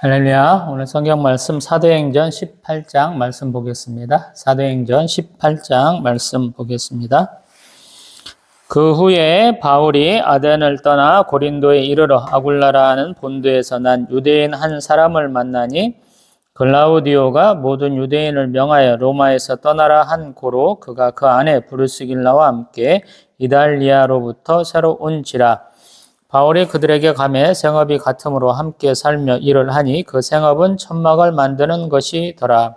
할렐루야. 오늘 성경 말씀 사도행전 18장 말씀 보겠습니다. 사도행전 18장 말씀 보겠습니다. 그 후에 바울이 아덴을 떠나 고린도에 이르러 아굴라라는 본도에서 난 유대인 한 사람을 만나니 글라우디오가 모든 유대인을 명하여 로마에서 떠나라 한 고로 그가 그 안에 브루스길라와 함께 이달리아로부터 새로 온지라. 바울이 그들에게 가매 생업이 같음으로 함께 살며 일을 하니 그 생업은 천막을 만드는 것이더라.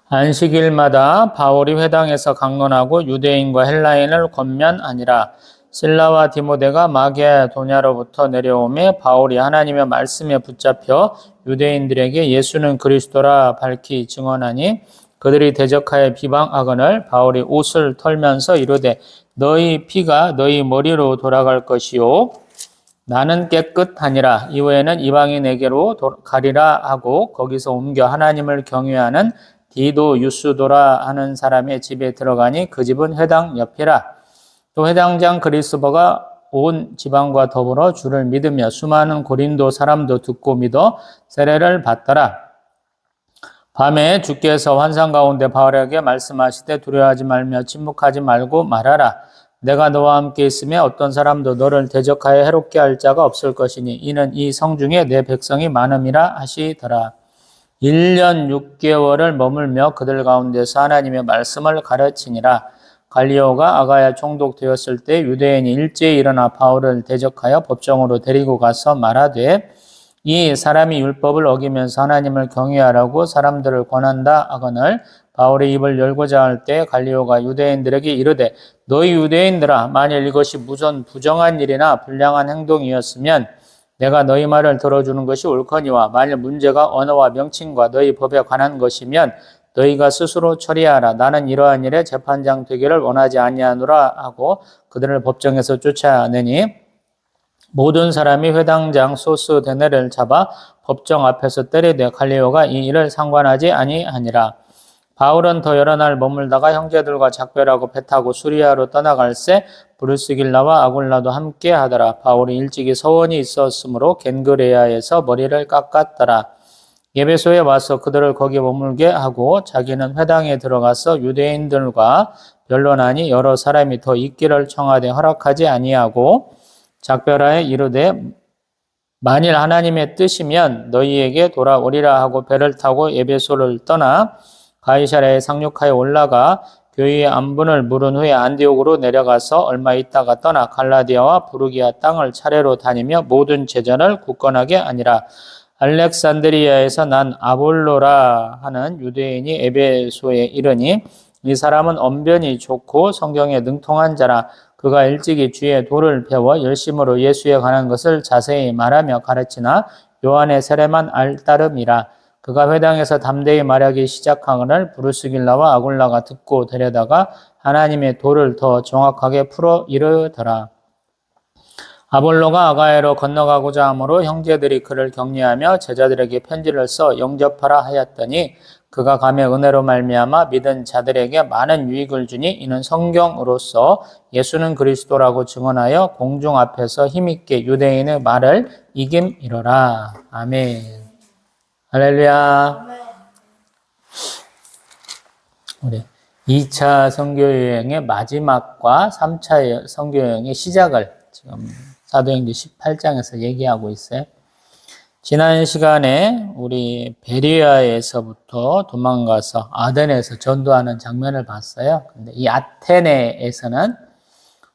안식일마다 바울이 회당에서 강론하고 유대인과 헬라인을 권면하니라. 실라와 디모데가 마게도냐로부터 내려오매 바울이 하나님의 말씀에 붙잡혀 유대인들에게 예수는 그리스도라 밝히 증언하니 그들이 대적하여 비방하거늘 바울이 옷을 털면서 이르되 너희 피가 너희 머리로 돌아갈 것이요 나는 깨끗하니라. 이후에는 이방인에게로 가리라 하고 거기서 옮겨 하나님을 경외하는 디도 유스도라 하는 사람의 집에 들어가니 그 집은 회당 옆이라. 또 회당장 그리스도가 온 지방과 더불어 주를 믿으며 수많은 고린도 사람도 듣고 믿어 세례를 받더라. 밤에 주께서 환상 가운데 바울에게 말씀하시되 두려워하지 말며 침묵하지 말고 말하라. 내가 너와 함께 있으며 어떤 사람도 너를 대적하여 해롭게 할 자가 없을 것이니 이는 이 성중에 내 백성이 많음이라 하시더라. 1년 6개월을 머물며 그들 가운데서 하나님의 말씀을 가르치니라. 갈리오가 아가야 총독되었을 때 유대인이 일제히 일어나 바울을 대적하여 법정으로 데리고 가서 말하되 이 사람이 율법을 어기면서 하나님을 경외하라고 사람들을 권한다 하거늘 바울이 입을 열고자 할 때 갈리오가 유대인들에게 이르되 너희 유대인들아 만일 이것이 무슨 부정한 일이나 불량한 행동이었으면 내가 너희 말을 들어주는 것이 옳거니와 만일 문제가 언어와 명칭과 너희 법에 관한 것이면 너희가 스스로 처리하라. 나는 이러한 일에 재판장 되기를 원하지 아니하노라 하고 그들을 법정에서 쫓아내니 모든 사람이 회당장 소스데네를 잡아 법정 앞에서 때리되 갈리오가 이 일을 상관하지 아니하니라. 바울은 더 여러 날 머물다가 형제들과 작별하고 배 타고 수리아로 떠나갈새 브루스길라와 아굴라도 함께 하더라. 바울이 일찍이 서원이 있었으므로 겐그레아에서 머리를 깎았더라. 예배소에 와서 그들을 거기 머물게 하고 자기는 회당에 들어가서 유대인들과 변론하니 여러 사람이 더 있기를 청하되 허락하지 아니하고 작별하에 이르되 만일 하나님의 뜻이면 너희에게 돌아오리라 하고 배를 타고 에베소를 떠나 가이사랴에 상륙하여 올라가 교회의 안분을 물은 후에 안디옥으로 내려가서 얼마 있다가 떠나 갈라디아와 부르기아 땅을 차례로 다니며 모든 제전을 굳건하게 하니라. 알렉산드리아에서 난 아볼로라 하는 유대인이 에베소에 이르니 이 사람은 언변이 좋고 성경에 능통한 자라. 그가 일찍이 주의 도를 배워 열심으로 예수에 관한 것을 자세히 말하며 가르치나 요한의 세례만 알따름이라. 그가 회당에서 담대히 말하기 시작하거늘 브루스길라와 아굴라가 듣고 데려다가 하나님의 도를 더 정확하게 풀어 이르더라. 아볼로가 아가야로 건너가고자 하므로 형제들이 그를 격려하며 제자들에게 편지를 써 영접하라 하였더니 그가 감에 은혜로 말미암아 믿은 자들에게 많은 유익을 주니 이는 성경으로서 예수는 그리스도라고 증언하여 공중 앞에서 힘있게 유대인의 말을 이김이로라. 아멘. 할렐루야. 우리 2차 선교여행의 마지막과 3차 선교여행의 시작을 지금 사도행전 18장에서 얘기하고 있어요. 지난 시간에 우리 베리아에서부터 도망가서 아덴에서 전도하는 장면을 봤어요. 근데 이 아테네에서는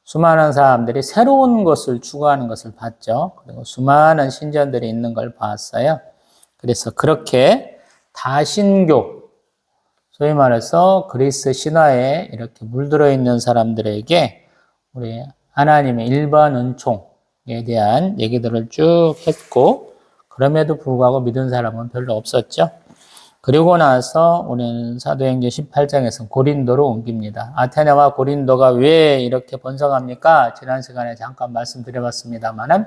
수많은 사람들이 새로운 것을 추구하는 것을 봤죠. 그리고 수많은 신전들이 있는 걸 봤어요. 그래서 그렇게 다신교, 소위 말해서 그리스 신화에 이렇게 물들어 있는 사람들에게 우리 하나님의 일반 은총에 대한 얘기들을 쭉 했고, 그럼에도 불구하고 믿은 사람은 별로 없었죠. 그리고 나서 우리는 사도행전 18장에서 고린도로 옮깁니다. 아테네와 고린도가 왜 이렇게 번성합니까? 지난 시간에 잠깐 말씀드려봤습니다만은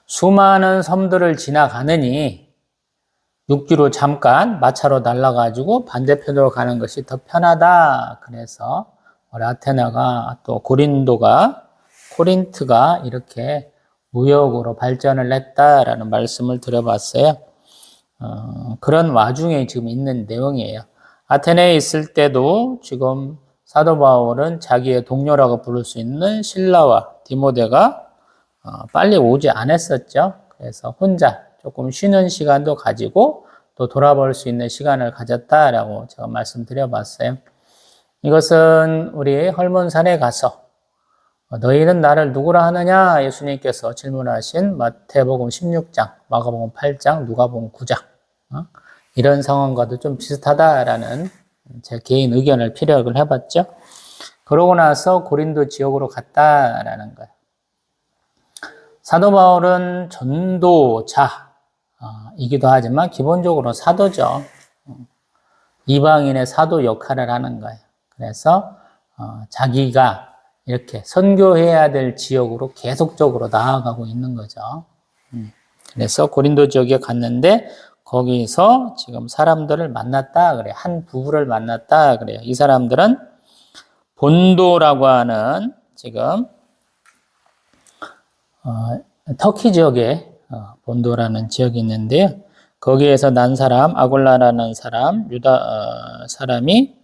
수많은 섬들을 지나가느니 육지로 잠깐 마차로 날아가지고 반대편으로 가는 것이 더 편하다. 그래서 우리 아테네가 또 고린도가 코린트가 이렇게 무역으로 발전을 했다라는 말씀을 드려봤어요. 그런 와중에 지금 있는 내용이에요. 아테네에 있을 때도 지금 사도 바울은 자기의 동료라고 부를 수 있는 실라와 디모데가 빨리 오지 않았었죠. 그래서 혼자 조금 쉬는 시간도 가지고 또 돌아볼 수 있는 시간을 가졌다라고 제가 말씀드려봤어요. 이것은 우리 헐몬산에 가서 너희는 나를 누구라 하느냐 예수님께서 질문하신 마태복음 16장, 마가복음 8장, 누가복음 9장 이런 상황과도 좀 비슷하다라는 제 개인 의견을 피력을 해봤죠. 그러고 나서 고린도 지역으로 갔다라는 거예요. 사도 바울은 전도자이기도 하지만 기본적으로 사도죠. 이방인의 사도 역할을 하는 거예요. 그래서 자기가 이렇게 선교해야 될 지역으로 계속적으로 나아가고 있는 거죠. 그래서 고린도 지역에 갔는데 거기서 지금 사람들을 만났다 그래요. 한 부부를 만났다 그래요. 이 사람들은 본도라고 하는 지금 터키 지역에 본도라는 지역이 있는데요. 거기에서 난 사람, 아굴라라는 사람, 사람이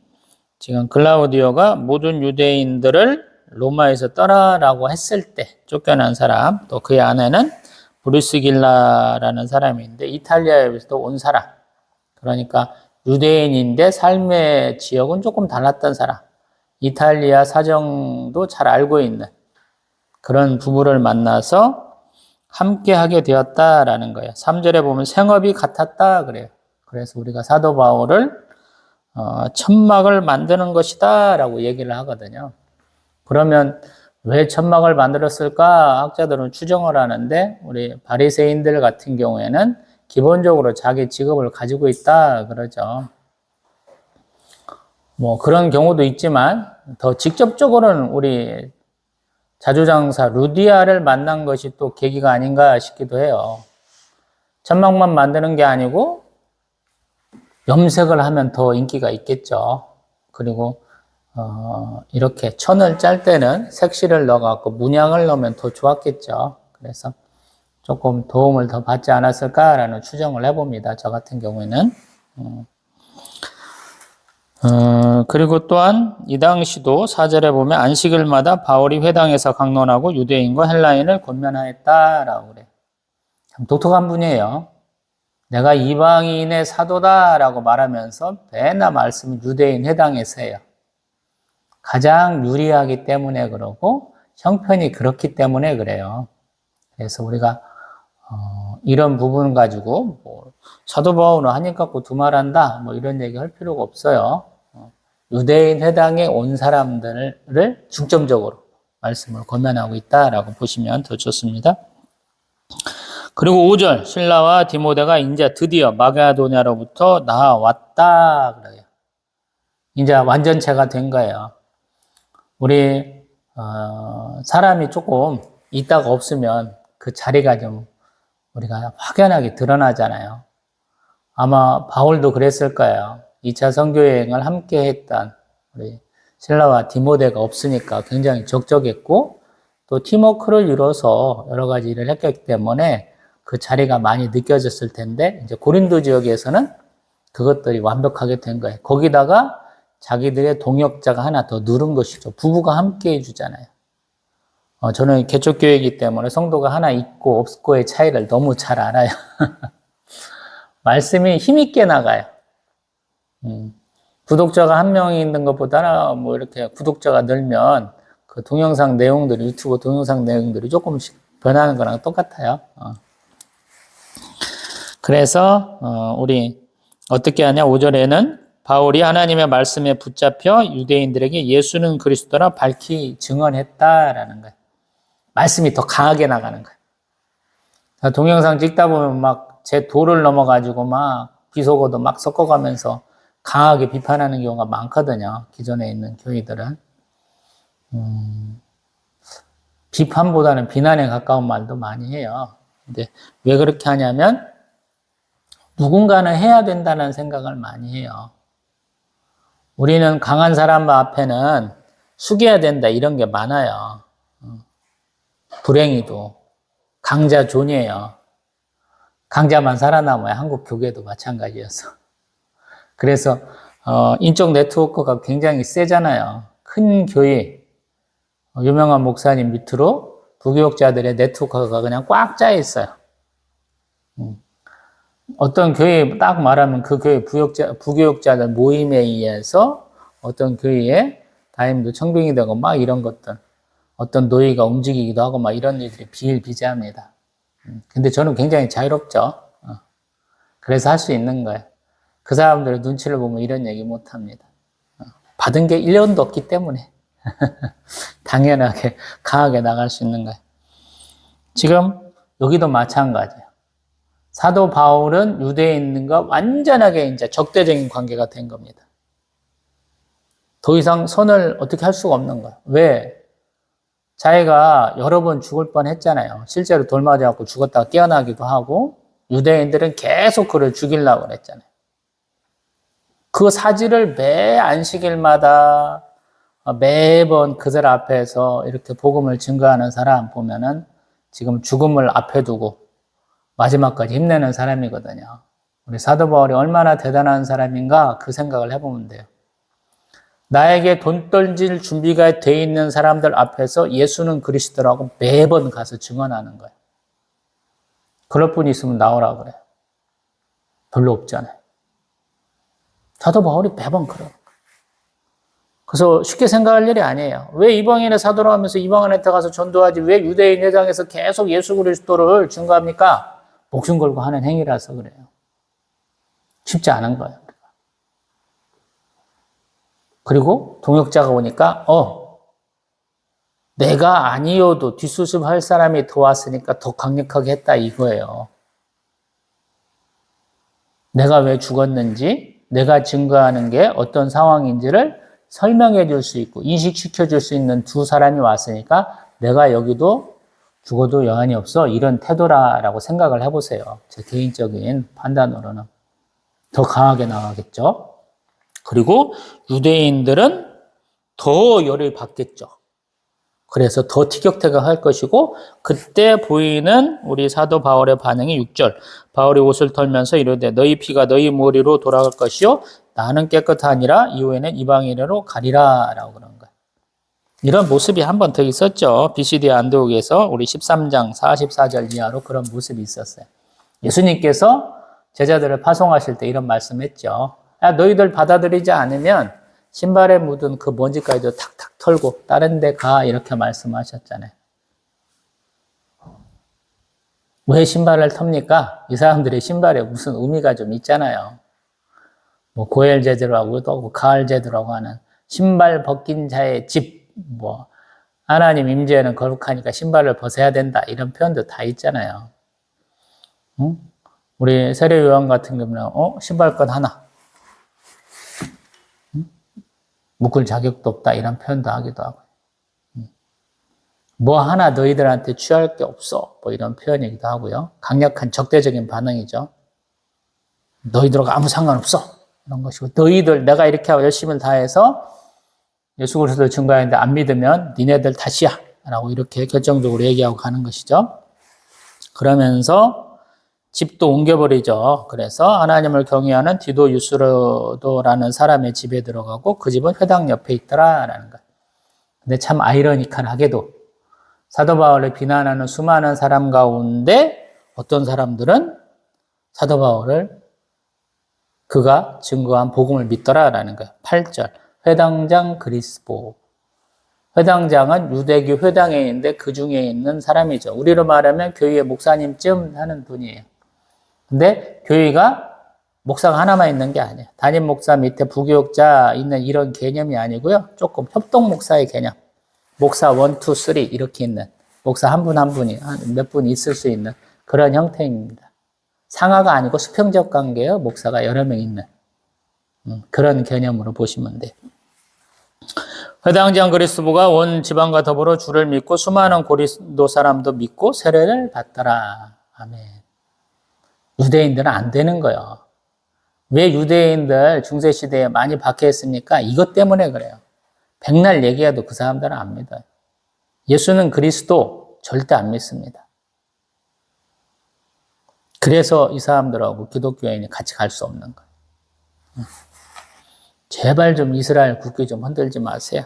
지금 글라우디오가 모든 유대인들을 로마에서 떠나라고 했을 때 쫓겨난 사람, 또 그의 아내는 브루스길라라는 사람이 있는데 이탈리아에서 온 사람, 그러니까 유대인인데 삶의 지역은 조금 달랐던 사람, 이탈리아 사정도 잘 알고 있는 그런 부부를 만나서 함께 하게 되었다라는 거예요. 3절에 보면 생업이 같았다 그래요. 그래서 우리가 사도 바울을 천막을 만드는 것이다 라고 얘기를 하거든요. 그러면 왜 천막을 만들었을까? 학자들은 추정을 하는데 우리 바리새인들 같은 경우에는 기본적으로 자기 직업을 가지고 있다 그러죠. 뭐 그런 경우도 있지만 더 직접적으로는 우리 자주장사 루디아를 만난 것이 또 계기가 아닌가 싶기도 해요. 천막만 만드는 게 아니고 염색을 하면 더 인기가 있겠죠. 그리고 이렇게 천을 짤 때는 색실을 넣어갖고 문양을 넣으면 더 좋았겠죠. 그래서 조금 도움을 더 받지 않았을까라는 추정을 해봅니다. 저 같은 경우에는. 그리고 또한 이 당시도 4절에 보면 안식일마다 바울이 회당에서 강론하고 유대인과 헬라인을 권면하였다라고 그래요. 참 독특한 분이에요. 내가 이방인의 사도다라고 말하면서 맨날 말씀은 유대인 회당에서 해요. 가장 유리하기 때문에 그러고 형편이 그렇기 때문에 그래요. 그래서 우리가 이런 부분 가지고 뭐 사도 바울은 한입 갖고 두말한다 뭐 이런 얘기 할 필요가 없어요. 유대인 회당에 온 사람들을 중점적으로 말씀을 권면하고 있다라고 보시면 더 좋습니다. 그리고 5절 실라와 디모데가 이제 드디어 마게도냐로부터 나왔다 그래요. 이제 완전체가 된 거예요. 우리 사람이 조금 있다가 없으면 그 자리가 좀 우리가 확연하게 드러나잖아요. 아마 바울도 그랬을 거예요. 2차 선교여행을 함께 했던 우리 실라와 디모데가 없으니까 굉장히 적적했고 또 팀워크를 이뤄서 여러 가지 일을 했기 때문에 그 자리가 많이 느껴졌을 텐데 이제 고린도 지역에서는 그것들이 완벽하게 된 거예요. 거기다가 자기들의 동역자가 하나 더 늘은 것이죠. 부부가 함께 해주잖아요. 저는 개척교회이기 때문에 성도가 하나 있고 없고의 차이를 너무 잘 알아요. 말씀이 힘있게 나가요. 구독자가 한 명이 있는 것보다는 뭐 이렇게 구독자가 늘면 그 동영상 내용들이, 유튜브 동영상 내용들이 조금씩 변하는 거랑 똑같아요. 그래서 우리 어떻게 하냐? 5절에는 바울이 하나님의 말씀에 붙잡혀 유대인들에게 예수는 그리스도라 밝히 증언했다라는 거예요. 말씀이 더 강하게 나가는 거예요. 동영상 찍다 보면 막 제 도를 넘어가지고 막 비속어도 막 섞어가면서 강하게 비판하는 경우가 많거든요. 기존에 있는 교회들은. 비판보다는 비난에 가까운 말도 많이 해요. 근데 왜 그렇게 하냐면 누군가는 해야 된다는 생각을 많이 해요. 우리는 강한 사람 앞에는 숙여야 된다 이런 게 많아요. 불행히도. 강자존이에요. 강자만 살아남아야 한국 교계도 마찬가지여서. 그래서 인적 네트워크가 굉장히 세잖아요. 큰 교회, 유명한 목사님 밑으로 부교육자들의 네트워크가 그냥 꽉 짜 있어요. 어떤 교회 딱 말하면 그 교회 부교육자들 모임에 의해서 어떤 교회에 담임도 청빙이 되고 막 이런 것들, 어떤 노예가 움직이기도 하고 막 이런 일들이 비일비재합니다. 근데 저는 굉장히 자유롭죠. 그래서 할 수 있는 거예요. 그 사람들의 눈치를 보면 이런 얘기 못 합니다. 받은 게 1년도 없기 때문에 당연하게 강하게 나갈 수 있는 거예요. 지금 여기도 마찬가지예요. 사도 바울은 유대인과 완전하게 이제 적대적인 관계가 된 겁니다. 더 이상 선을 어떻게 할 수가 없는 거예요. 왜? 자기가 여러 번 죽을 뻔 했잖아요. 실제로 돌 맞아갖고 죽었다가 깨어나기도 하고, 유대인들은 계속 그를 죽이려고 그랬잖아요. 그 사지를 매 안식일마다 매번 그들 앞에서 이렇게 복음을 증거하는 사람 보면은 지금 죽음을 앞에 두고 마지막까지 힘내는 사람이거든요. 우리 사도 바울이 얼마나 대단한 사람인가 그 생각을 해보면 돼요. 나에게 돈 던질 준비가 돼 있는 사람들 앞에서 예수는 그리스도라고 매번 가서 증언하는 거예요. 그럴 분 있으면 나오라 그래요. 별로 없잖아요. 사도 바울이 매번 그래요. 그래서 쉽게 생각할 일이 아니에요. 왜 이방인의 사도로 하면서 이방인한테 가서 전도하지 왜 유대인 회당에서 계속 예수 그리스도를 증거합니까? 목숨 걸고 하는 행위라서 그래요. 쉽지 않은 거예요. 그리고 동역자가 오니까 내가 아니어도 뒷수습할 사람이 도왔으니까 더 강력하게 했다 이거예요. 내가 왜 죽었는지 내가 증거하는 게 어떤 상황인지를 설명해 줄 수 있고 인식시켜 줄 수 있는 두 사람이 왔으니까 내가 여기도 죽어도 여한이 없어 이런 태도라라고 생각을 해보세요. 제 개인적인 판단으로는 더 강하게 나가겠죠. 그리고 유대인들은 더 열을 받겠죠. 그래서 더 티격태격할 것이고 그때 보이는 우리 사도 바울의 반응이 6절 바울이 옷을 털면서 이르되 너희 피가 너희 머리로 돌아갈 것이요 나는 깨끗하니라 이후에는 이방인으로 가리라 라고 그런 거예요. 이런 모습이 한 번 더 있었죠. BCD 안디옥에서 우리 13장 44절 이하로 그런 모습이 있었어요. 예수님께서 제자들을 파송하실 때 이런 말씀했죠. 야, 너희들 받아들이지 않으면 신발에 묻은 그 먼지까지도 탁탁 털고 다른 데 가 이렇게 말씀하셨잖아요. 왜 신발을 텁니까? 이 사람들의 신발에 무슨 의미가 좀 있잖아요. 뭐 고엘 제도라고 또 가을 제도라고 하는 신발 벗긴 자의 집, 뭐 하나님 임재에는 거룩하니까 신발을 벗어야 된다 이런 표현도 다 있잖아요. 응? 우리 세례 요한 같은 경우는 신발끈 하나 묶을 자격도 없다 이런 표현도 하기도 하고 뭐 하나 너희들한테 취할 게 없어 뭐 이런 표현이기도 하고요. 강력한 적대적인 반응이죠. 너희들하고 아무 상관없어 이런 것이고 너희들 내가 이렇게 열심을 다해서 예수 그리스도를 증거하는데 안 믿으면 니네들 탓이야 라고 이렇게 결정적으로 얘기하고 가는 것이죠. 그러면서 집도 옮겨버리죠. 그래서 하나님을 경외하는 디도 유스로도라는 사람의 집에 들어가고 그 집은 회당 옆에 있더라라는 거예요. 근데 참 아이러니컬하게도 사도 바울을 비난하는 수많은 사람 가운데 어떤 사람들은 사도 바울을 그가 증거한 복음을 믿더라라는 거예요. 8절 회당장 그리스보 회당장은 유대교 회당에 있는데 그 중에 있는 사람이죠. 우리로 말하면 교회의 목사님쯤 하는 분이에요. 근데 교회가 목사가 하나만 있는 게 아니에요. 담임 목사 밑에 부교육자 있는 이런 개념이 아니고요. 조금 협동 목사의 개념. 목사 1, 2, 3 이렇게 있는 목사 한 분 한 분이 몇 분 있을 수 있는 그런 형태입니다. 상하가 아니고 수평적 관계요. 목사가 여러 명 있는 그런 개념으로 보시면 돼요. 회당장 그리스도가 온 지방과 더불어 주를 믿고 수많은 고린도 사람도 믿고 세례를 받더라. 아멘. 유대인들은 안 되는 거예요. 왜 유대인들 중세시대에 많이 박해했습니까? 이것 때문에 그래요. 백날 얘기해도 그 사람들은 안 믿어요. 예수는 그리스도 절대 안 믿습니다. 그래서 이 사람들하고 기독교인이 같이 갈 수 없는 거예요. 제발 좀 이스라엘 국기 좀 흔들지 마세요.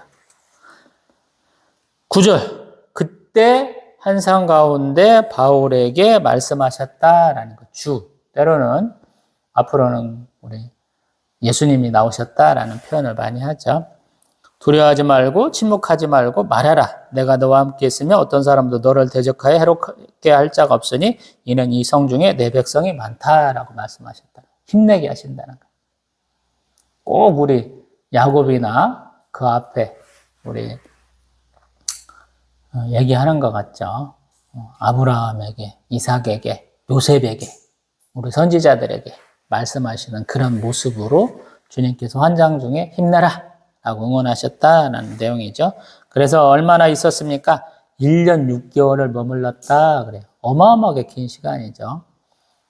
9절. 그때 환상 가운데 바울에게 말씀하셨다라는 거. 주. 때로는 앞으로는 우리 예수님이 나오셨다라는 표현을 많이 하죠. 두려워하지 말고 침묵하지 말고 말하라. 내가 너와 함께 있으며 어떤 사람도 너를 대적하여 해롭게 할 자가 없으니 이는 이 성 중에 내 백성이 많다라고 말씀하셨다. 힘내게 하신다는 거예요. 꼭 우리 야곱이나 그 앞에 우리 얘기하는 것 같죠. 아브라함에게, 이삭에게, 요셉에게, 우리 선지자들에게 말씀하시는 그런 모습으로 주님께서 환상 중에 힘내라 라고 응원하셨다는 내용이죠. 그래서 얼마나 있었습니까? 1년 6개월을 머물렀다 그래요. 어마어마하게 긴 시간이죠.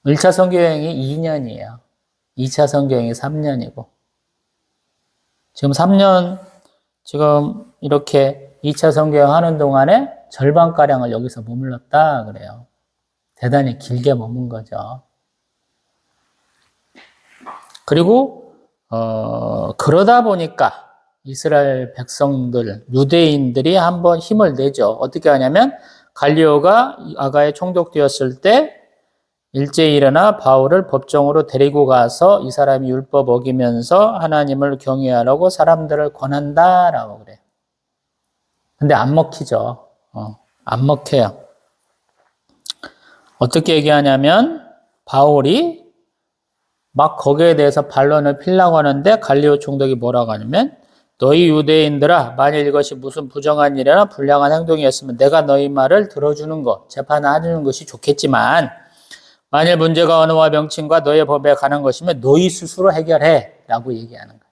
1차 선교여행이 2년이에요. 2차 선교여행이 3년이고 지금 3년 지금 이렇게 2차 선교여행 하는 동안에 절반가량을 여기서 머물렀다 그래요. 대단히 길게 머문 거죠. 그리고 그러다 보니까 이스라엘 백성들, 유대인들이 한번 힘을 내죠. 어떻게 하냐면 갈리오가 아가에 총독되었을 때 일제히 일어나 바울을 법정으로 데리고 가서 이 사람이 율법 어기면서 하나님을 경외하라고 사람들을 권한다라고 그래요. 근데 안 먹히죠. 안 먹혀요. 어떻게 얘기하냐면 바울이 막 거기에 대해서 반론을 피려고 하는데 갈리오 총독이 뭐라고 하냐면 너희 유대인들아 만일 이것이 무슨 부정한 일이나 불량한 행동이었으면 내가 너희 말을 들어주는 것, 재판을 해주는 것이 좋겠지만 만일 문제가 언어와 명칭과 너의 법에 관한 것이면 너희 스스로 해결해 라고 얘기하는 거예요.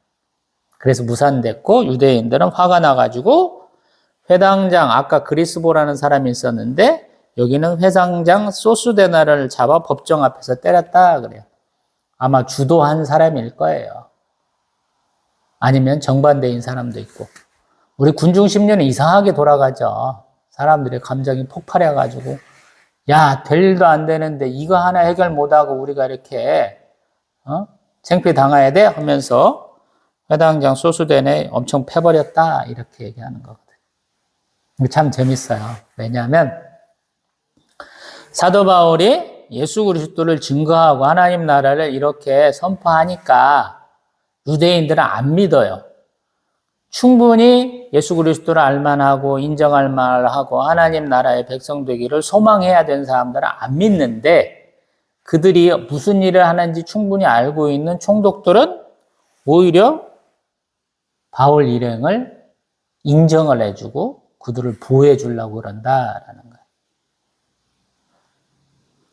그래서 무산됐고 유대인들은 화가 나가지고 회당장, 아까 그리스보라는 사람이 있었는데 여기는 회당장 소수데나를 잡아 법정 앞에서 때렸다 그래요. 아마 주도한 사람일 거예요. 아니면 정반대인 사람도 있고. 우리 군중 심리는 이상하게 돌아가죠. 사람들의 감정이 폭발해가지고 야, 될 일도 안 되는데 이거 하나 해결 못하고 우리가 이렇게 창피 당해야 돼? 하면서 회당장 소수대내 엄청 패버렸다 이렇게 얘기하는 거거든요. 참 재밌어요. 왜냐하면 사도 바울이 예수 그리스도를 증거하고 하나님 나라를 이렇게 선포하니까 유대인들은 안 믿어요. 충분히 예수 그리스도를 알만하고 인정할 만하고 하나님 나라의 백성 되기를 소망해야 되는 사람들은 안 믿는데 그들이 무슨 일을 하는지 충분히 알고 있는 총독들은 오히려 바울 일행을 인정을 해주고 그들을 보호해 주려고 그런다라는 거예요.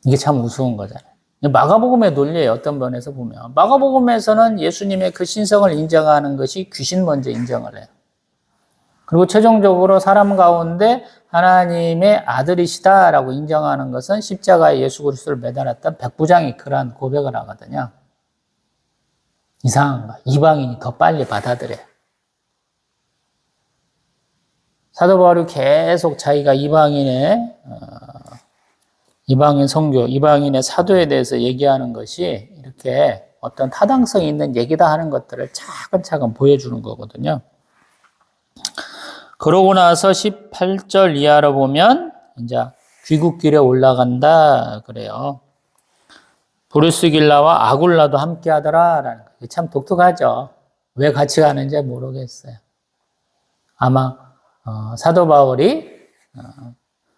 이게 참 우스운 거잖아요. 마가복음의 논리예요. 어떤 면에서 보면. 마가복음에서는 예수님의 그 신성을 인정하는 것이 귀신 먼저 인정을 해요. 그리고 최종적으로 사람 가운데 하나님의 아들이시다라고 인정하는 것은 십자가에 예수 그리스도를 매달았던 백부장이 그러한 고백을 하거든요. 이상한 거. 이방인이 더 빨리 받아들여요. 사도 바울이 계속 자기가 이방인 선교, 이방인의 사도에 대해서 얘기하는 것이 이렇게 어떤 타당성이 있는 얘기다 하는 것들을 차근차근 보여주는 거거든요. 그러고 나서 18절 이하로 보면 이제 귀국길에 올라간다 그래요. 브루스길라와 아굴라도 함께 하더라라는 거. 참 독특하죠. 왜 같이 가는지 모르겠어요. 아마 사도 바울이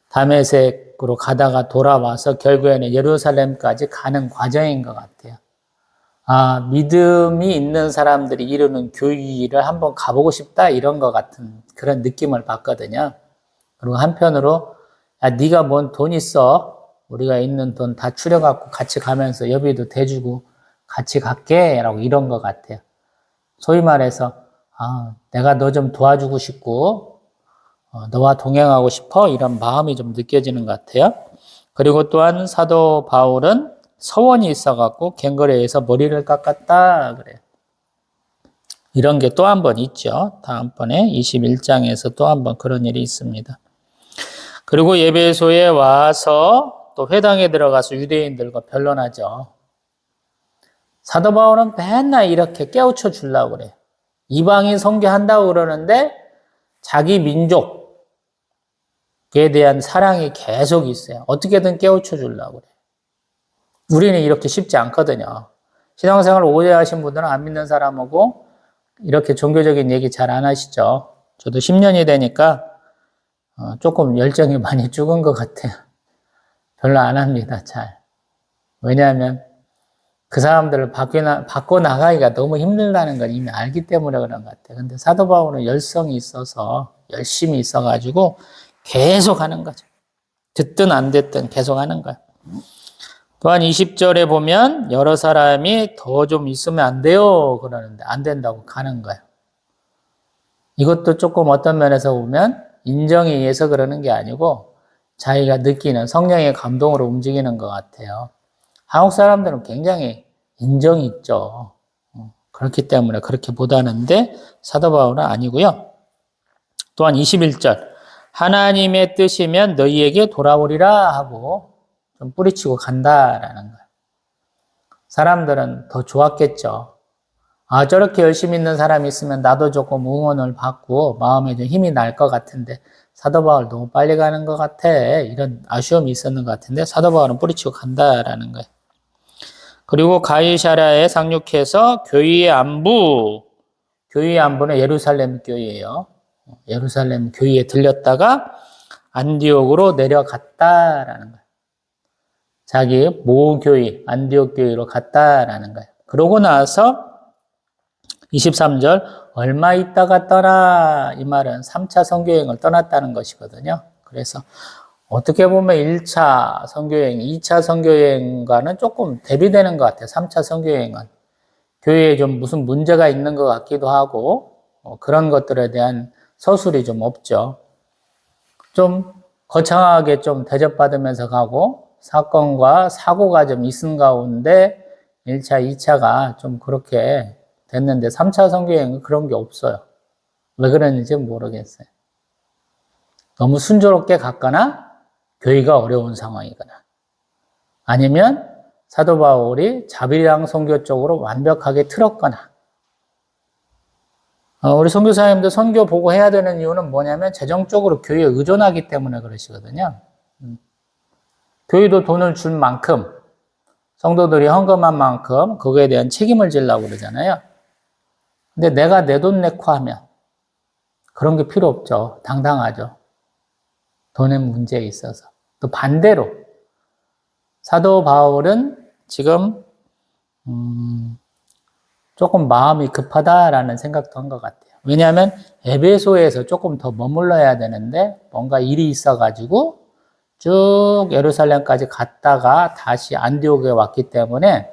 다메섹으로 가다가 돌아와서 결국에는 예루살렘까지 가는 과정인 것 같아요. 믿음이 있는 사람들이 이루는 교회를 한번 가보고 싶다 이런 것 같은 그런 느낌을 받거든요. 그리고 한편으로 네가 뭔 돈 있어? 우리가 있는 돈 다 추려갖고 같이 가면서 여비도 대주고 같이 갈게 라고 이런 것 같아요. 소위 말해서 내가 너 좀 도와주고 싶고 너와 동행하고 싶어 이런 마음이 좀 느껴지는 것 같아요. 그리고 또한 사도 바울은 서원이 있어갖고 갱거레에서 머리를 깎았다 그래요. 이런 게 또 한 번 있죠. 다음번에 21장에서 또 한 번 그런 일이 있습니다. 그리고 예배소에 와서 또 회당에 들어가서 유대인들과 변론하죠. 사도 바울은 맨날 이렇게 깨우쳐 주려고 그래요. 이방인 선교한다고 그러는데 자기 민족에 대한 사랑이 계속 있어요. 어떻게든 깨우쳐 주려고 그래요. 우리는 이렇게 쉽지 않거든요. 신앙생활 오래 하신 분들은 안 믿는 사람하고 이렇게 종교적인 얘기 잘 안 하시죠. 저도 10년이 되니까 조금 열정이 많이 죽은 것 같아요. 별로 안 합니다, 잘. 왜냐하면 그 사람들을 바꿔 나가기가 너무 힘들다는 걸 이미 알기 때문에 그런 것 같아요. 근데 사도 바울은 열성이 있어서, 열심히 있어가지고 계속 하는 거죠. 듣든 안 듣든 계속 하는 거예요. 또한 20절에 보면 여러 사람이 더 좀 있으면 안 돼요 그러는데 안 된다고 가는 거예요. 이것도 조금 어떤 면에서 보면 인정에 의해서 그러는 게 아니고 자기가 느끼는 성령의 감동으로 움직이는 것 같아요. 한국 사람들은 굉장히 인정이 있죠. 그렇기 때문에 그렇게 못하는데 사도 바울은 아니고요. 또한 21절 하나님의 뜻이면 너희에게 돌아오리라 하고 좀 뿌리치고 간다라는 거예요. 사람들은 더 좋았겠죠. 아, 저렇게 열심히 있는 사람이 있으면 나도 조금 응원을 받고 마음에 좀 힘이 날 것 같은데 사도 바울 너무 빨리 가는 것 같아. 이런 아쉬움이 있었는 것 같은데 사도 바울은 뿌리치고 간다라는 거예요. 그리고 가이사랴에 상륙해서 교회의 안부는 예루살렘 교회예요. 예루살렘 교회에 들렸다가 안디옥으로 내려갔다라는 거예요. 자기 모교회, 안디옥 교회로 갔다라는 거예요. 그러고 나서 23절 얼마 있다가 떠나 이 말은 3차 선교여행을 떠났다는 것이거든요. 그래서 어떻게 보면 1차 선교여행, 2차 선교여행과는 조금 대비되는 것 같아요. 3차 선교여행은. 교회에 좀 무슨 문제가 있는 것 같기도 하고 그런 것들에 대한 서술이 좀 없죠. 좀 거창하게 좀 대접받으면서 가고 사건과 사고가 좀 있은 가운데 1차, 2차가 좀 그렇게 됐는데 3차 선교여행은 그런 게 없어요. 왜 그랬는지 모르겠어요. 너무 순조롭게 갔거나 교회가 어려운 상황이거나 아니면 사도 바울이 자비랑 선교 쪽으로 완벽하게 틀었거나 우리 선교사님들 선교 보고 해야 되는 이유는 뭐냐면 재정적으로 교회에 의존하기 때문에 그러시거든요. 교회도 돈을 준 만큼 성도들이 헌금한 만큼 거기에 대한 책임을 지려고 그러잖아요. 근데 내가 내 돈 내고 하면 그런 게 필요 없죠. 당당하죠. 돈의 문제에 있어서. 또 반대로 사도 바울은 지금 조금 마음이 급하다라는 생각도 한 것 같아요. 왜냐하면 에베소에서 조금 더 머물러야 되는데 뭔가 일이 있어가지고 쭉 예루살렘까지 갔다가 다시 안디옥에 왔기 때문에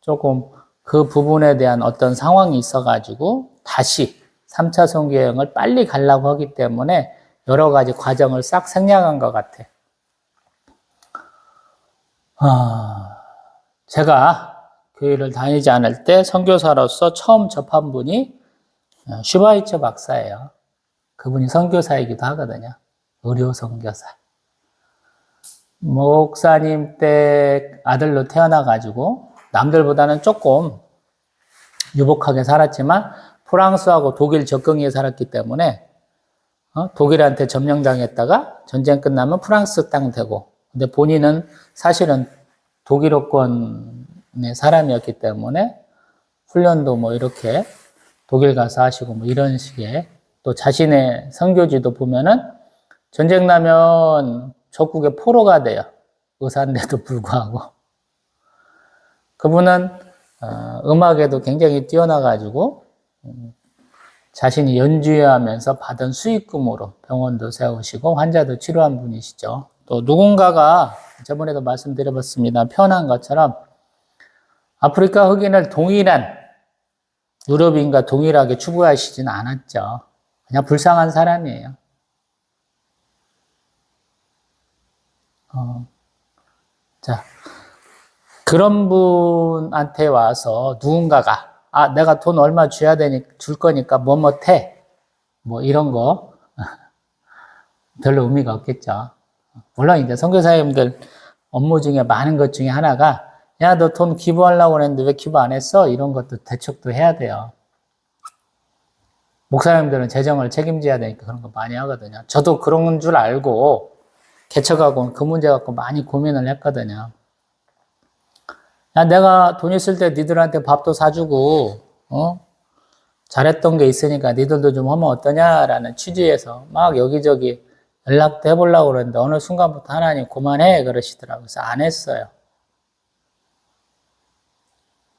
조금 그 부분에 대한 어떤 상황이 있어가지고 다시 3차 선교여행을 빨리 가려고 하기 때문에 여러 가지 과정을 싹 생략한 것 같아요. 제가 교회를 다니지 않을 때 선교사로서 처음 접한 분이 슈바이처 박사예요. 그분이 선교사이기도 하거든요. 의료 선교사. 목사님 때 아들로 태어나가지고 남들보다는 조금 유복하게 살았지만 프랑스하고 독일 적경에 살았기 때문에 독일한테 점령당했다가 전쟁 끝나면 프랑스 땅 되고 근데 본인은 사실은 독일어권의 사람이었기 때문에 훈련도 뭐 이렇게 독일 가서 하시고 뭐 이런 식의 또 자신의 선교지도 보면은 전쟁 나면 적국의 포로가 돼요. 의사인데도 불구하고. 그분은 음악에도 굉장히 뛰어나가지고 자신이 연주하면서 받은 수익금으로 병원도 세우시고 환자도 치료한 분이시죠. 또 누군가가 저번에도 말씀드려봤습니다. 표현한 것처럼 아프리카 흑인을 동일한 유럽인과 동일하게 추구하시지는 않았죠. 그냥 불쌍한 사람이에요. 자, 그런 분한테 와서 누군가가 내가 돈 얼마 줄 거니까 뭐해 뭐 이런 거 별로 의미가 없겠죠. 물론 이제 선교사님들 업무 중에 많은 것 중에 하나가 야, 너 돈 기부하려고 그랬는데 왜 기부 안 했어? 이런 것도 대책도 해야 돼요. 목사님들은 재정을 책임져야 되니까 그런 거 많이 하거든요. 저도 그런 줄 알고 개척하고 그 문제 갖고 많이 고민을 했거든요. 야, 내가 돈 있을 때 니들한테 밥도 사주고, 잘했던 게 있으니까 니들도 좀 하면 어떠냐라는 취지에서 막 여기저기 연락도 해보려고 그러는데 어느 순간부터 하나님 그만해 그러시더라고요. 그래서 안 했어요.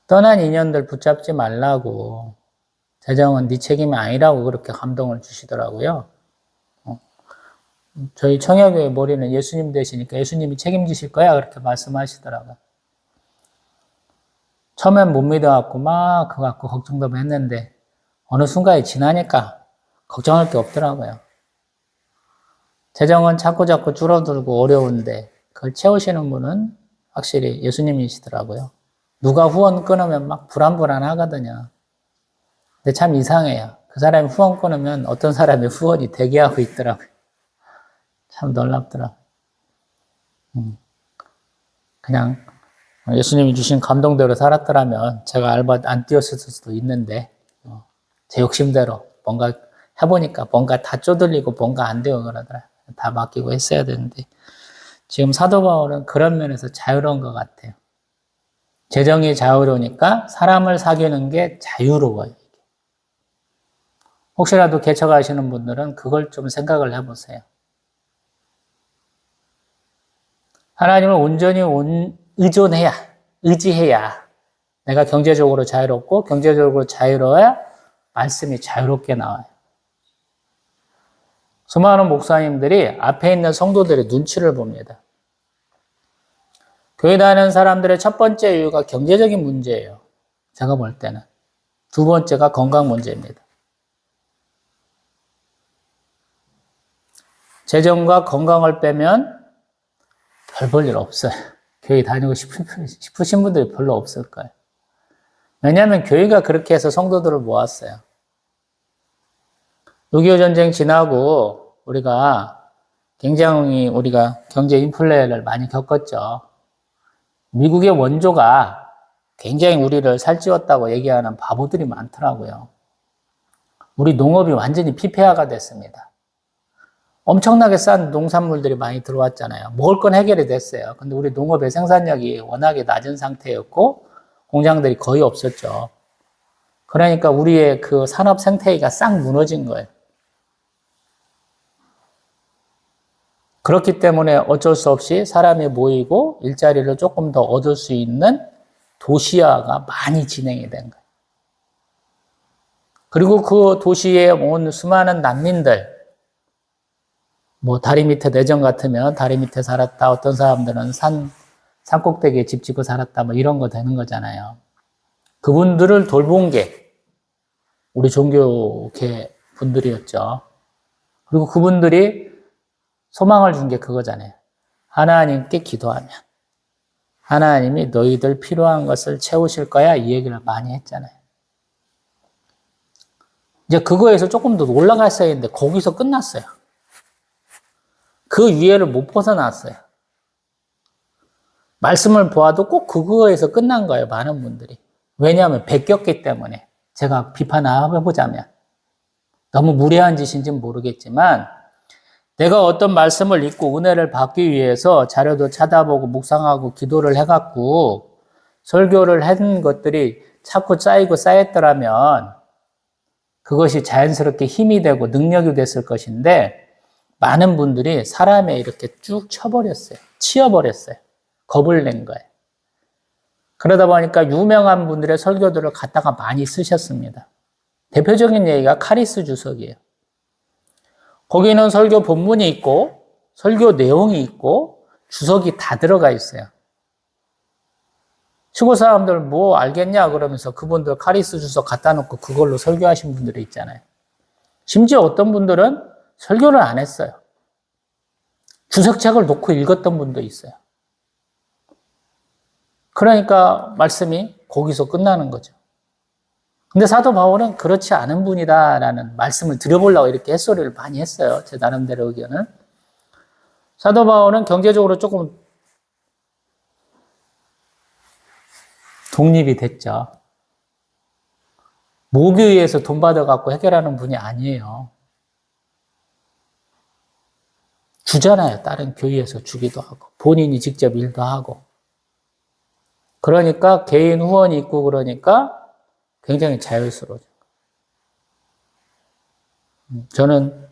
떠난 인연들 붙잡지 말라고. 재정은 네 책임이 아니라고 그렇게 감동을 주시더라고요. 저희 청야교회 머리는 예수님 되시니까 예수님이 책임지실 거야 그렇게 말씀하시더라고요. 처음엔 못 믿어갖고 막 그거 갖고 걱정도 했는데 어느 순간이 지나니까 걱정할 게 없더라고요. 재정은 자꾸 줄어들고 어려운데 그걸 채우시는 분은 확실히 예수님이시더라고요. 누가 후원 끊으면 막 불안불안하거든요. 근데 참 이상해요. 그 사람이 후원 끊으면 어떤 사람이 후원이 대기하고 있더라고요. 참 놀랍더라고요. 그냥 예수님이 주신 감동대로 살았더라면 제가 알바 안 뛰었을 수도 있는데 제 욕심대로 뭔가 해보니까 뭔가 다 쪼들리고 뭔가 안 되고 그러더라. 다 맡기고 했어야 되는데 지금 사도 바울은 그런 면에서 자유로운 것 같아요. 재정이 자유로우니까 사람을 사귀는 게 자유로워요. 혹시라도 개척하시는 분들은 그걸 좀 생각을 해보세요. 하나님을 온전히 의지해야 내가 경제적으로 자유롭고 경제적으로 자유로워야 말씀이 자유롭게 나와요. 수많은 목사님들이 앞에 있는 성도들의 눈치를 봅니다. 교회 다니는 사람들의 첫 번째 이유가 경제적인 문제예요. 제가 볼 때는. 두 번째가 건강 문제입니다. 재정과 건강을 빼면 별 볼 일 없어요. 교회 다니고 싶으신 분들이 별로 없을 거예요. 왜냐하면 교회가 그렇게 해서 성도들을 모았어요. 6.25 전쟁 지나고 우리가 경제 인플레를 많이 겪었죠. 미국의 원조가 굉장히 우리를 살찌웠다고 얘기하는 바보들이 많더라고요. 우리 농업이 완전히 피폐화가 됐습니다. 엄청나게 싼 농산물들이 많이 들어왔잖아요. 먹을 건 해결이 됐어요. 근데 우리 농업의 생산력이 워낙에 낮은 상태였고 공장들이 거의 없었죠. 그러니까 우리의 그 산업 생태계가 싹 무너진 거예요. 그렇기 때문에 어쩔 수 없이 사람이 모이고 일자리를 조금 더 얻을 수 있는 도시화가 많이 진행이 된 거예요. 그리고 그 도시에 온 수많은 난민들, 다리 밑에 내전 같으면 다리 밑에 살았다. 어떤 사람들은 산꼭대기에 집 짓고 살았다. 이런 거 되는 거잖아요. 그분들을 돌본 게 우리 종교계 분들이었죠. 그리고 그분들이 소망을 준 게 그거잖아요. 하나님께 기도하면 하나님이 너희들 필요한 것을 채우실 거야. 이 얘기를 많이 했잖아요. 이제 그거에서 조금 더 올라갔어야 했는데 거기서 끝났어요. 그 위에를 못 벗어났어요. 말씀을 보아도 꼭 그거에서 끝난 거예요. 많은 분들이. 왜냐하면 베꼈기 때문에. 제가 비판해보자면 너무 무례한 짓인지는 모르겠지만 내가 어떤 말씀을 읽고 은혜를 받기 위해서 자료도 찾아보고 묵상하고 기도를 해갖고 설교를 한 것들이 자꾸 쌓였더라면 그것이 자연스럽게 힘이 되고 능력이 됐을 것인데 많은 분들이 사람에 이렇게 쭉 치여버렸어요. 겁을 낸 거예요. 그러다 보니까 유명한 분들의 설교들을 갖다가 많이 쓰셨습니다. 대표적인 얘기가 카리스 주석이에요. 거기는 설교 본문이 있고 설교 내용이 있고 주석이 다 들어가 있어요. 시골 사람들 뭐 알겠냐 그러면서 그분들 카리스 주석 갖다 놓고 그걸로 설교하신 분들이 있잖아요. 심지어 어떤 분들은 설교를 안 했어요. 주석책을 놓고 읽었던 분도 있어요. 그러니까 말씀이 거기서 끝나는 거죠. 근데 사도 바울은 그렇지 않은 분이다라는 말씀을 드려보려고 이렇게 햇소리를 많이 했어요. 제 나름대로 의견은. 사도 바울은 경제적으로 조금 독립이 됐죠. 모교에서 돈 받아갖고 해결하는 분이 아니에요. 주잖아요. 다른 교회에서 주기도 하고 본인이 직접 일도 하고. 그러니까 개인 후원이 있고 그러니까 굉장히 자유스러워져. 저는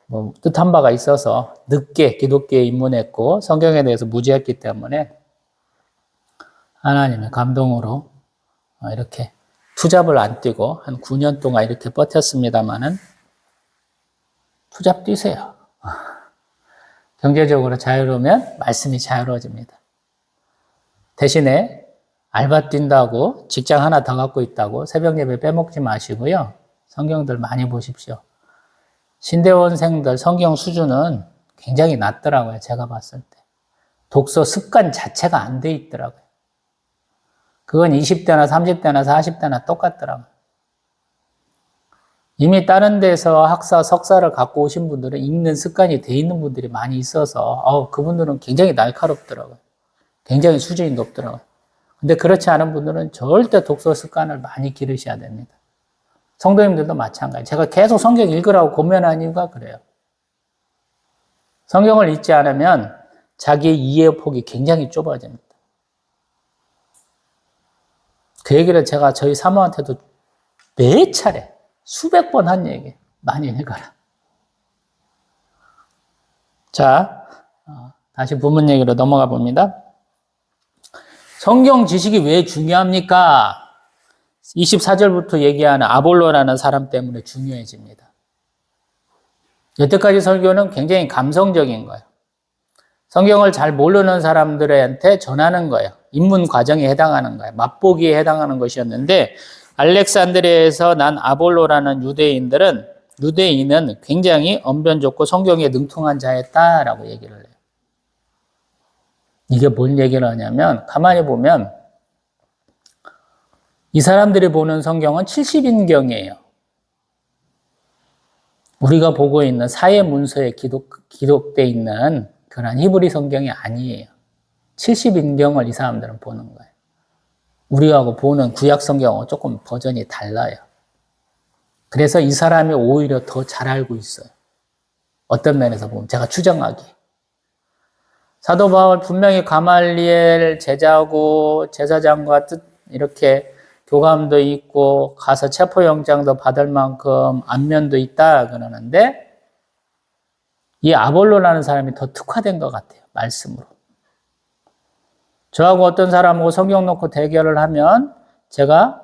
뭐 뜻한 바가 있어서 늦게 기독교에 입문했고 성경에 대해서 무지했기 때문에 하나님의 감동으로 이렇게 투잡을 안 뛰고 한 9년 동안 이렇게 버텼습니다마는 투잡 뛰세요. 경제적으로 자유로우면 말씀이 자유로워집니다. 대신에 알바 뛴다고 직장 하나 더 갖고 있다고 새벽 예배 빼먹지 마시고요. 성경들 많이 보십시오. 신대원생들 성경 수준은 굉장히 낮더라고요. 제가 봤을 때. 독서 습관 자체가 안 돼 있더라고요. 그건 20대나 30대나 40대나 똑같더라고요. 이미 다른 데서 학사, 석사를 갖고 오신 분들은 읽는 습관이 돼 있는 분들이 많이 있어서 그분들은 굉장히 날카롭더라고요. 굉장히 수준이 높더라고요. 근데 그렇지 않은 분들은 절대 독서 습관을 많이 기르셔야 됩니다. 성도님들도 마찬가지. 제가 계속 성경 읽으라고 권면하는 이유가 그래요. 성경을 읽지 않으면 자기의 이해 폭이 굉장히 좁아집니다. 그 얘기를 제가 저희 사모한테도 매 차례 수백 번 한 얘기. 많이 읽어라. 자, 다시 본문 얘기로 넘어가 봅니다. 성경 지식이 왜 중요합니까? 24절부터 얘기하는 아볼로라는 사람 때문에 중요해집니다. 여태까지 설교는 굉장히 감성적인 거예요. 성경을 잘 모르는 사람들한테 전하는 거예요. 입문 과정에 해당하는 거예요. 맛보기에 해당하는 것이었는데 알렉산드리아에서 난 아볼로라는 유대인은 굉장히 언변 좋고 성경에 능통한 자였다라고 얘기를 해요. 이게 뭔 얘기를 하냐면 가만히 보면 이 사람들이 보는 성경은 70인경이에요. 우리가 보고 있는 사회 문서에 기록되어 있는 그런 히브리 성경이 아니에요. 70인경을 이 사람들은 보는 거예요. 우리하고 보는 구약 성경은 조금 버전이 달라요. 그래서 이 사람이 오히려 더 잘 알고 있어요. 어떤 면에서 보면 제가 추정하기. 사도 바울 분명히 가말리엘 제자고 제사장과 이렇게 교감도 있고 가서 체포영장도 받을 만큼 안면도 있다 그러는데 이 아볼로라는 사람이 더 특화된 것 같아요. 말씀으로. 저하고 어떤 사람하고 성경 놓고 대결을 하면 제가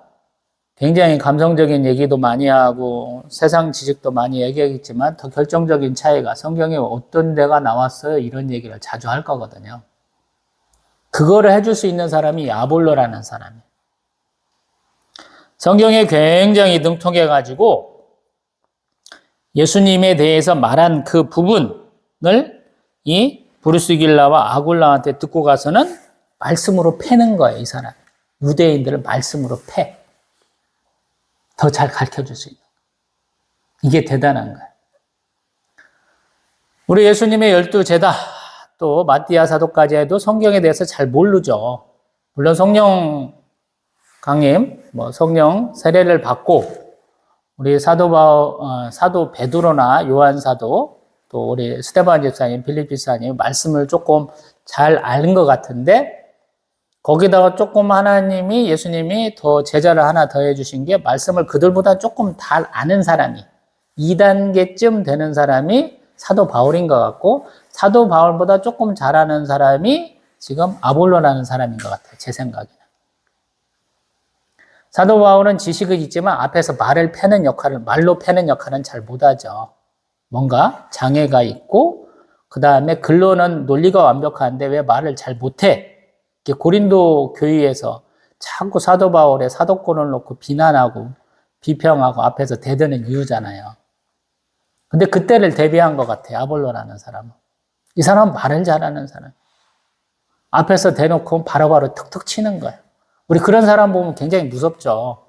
굉장히 감성적인 얘기도 많이 하고 세상 지식도 많이 얘기하겠지만 더 결정적인 차이가 성경에 어떤 데가 나왔어요 이런 얘기를 자주 할 거거든요. 그거를 해줄 수 있는 사람이 아볼로라는 사람이에요. 성경에 굉장히 능통해가지고 예수님에 대해서 말한 그 부분을 이 브루스길라와 아굴라한테 듣고 가서는 말씀으로 패는 거예요, 이 사람. 유대인들을 말씀으로 패. 더 잘 가르쳐줄 수 있는. 이게 대단한 거예요. 우리 예수님의 12제자, 또 마띠아 사도까지 해도 성경에 대해서 잘 모르죠. 물론 성령 강림, 성령 세례를 받고 우리 사도 베드로나 요한 사도 또 우리 스데반 집사님, 빌립 집사님 말씀을 조금 잘 아는 것 같은데 거기다가 조금 하나님이 예수님이 더 제자를 하나 더 해주신 게 말씀을 그들보다 조금 잘 아는 사람이 2단계쯤 되는 사람이 사도 바울인 것 같고 사도 바울보다 조금 잘하는 사람이 지금 아볼로라는 사람인 것 같아요. 제 생각에는. 사도 바울은 지식은 있지만 앞에서 말로 패는 역할은 잘 못하죠. 뭔가 장애가 있고 그 다음에 글로는 논리가 완벽한데 왜 말을 잘 못해? 고린도 교회에서 자꾸 사도 바울의 사도권을 놓고 비난하고 비평하고 앞에서 대드는 이유잖아요. 근데 그때를 대비한 것 같아요. 아볼로라는 사람은. 이 사람은 말을 잘하는 사람. 앞에서 대놓고 바로바로 툭툭 치는 거예요. 우리 그런 사람 보면 굉장히 무섭죠.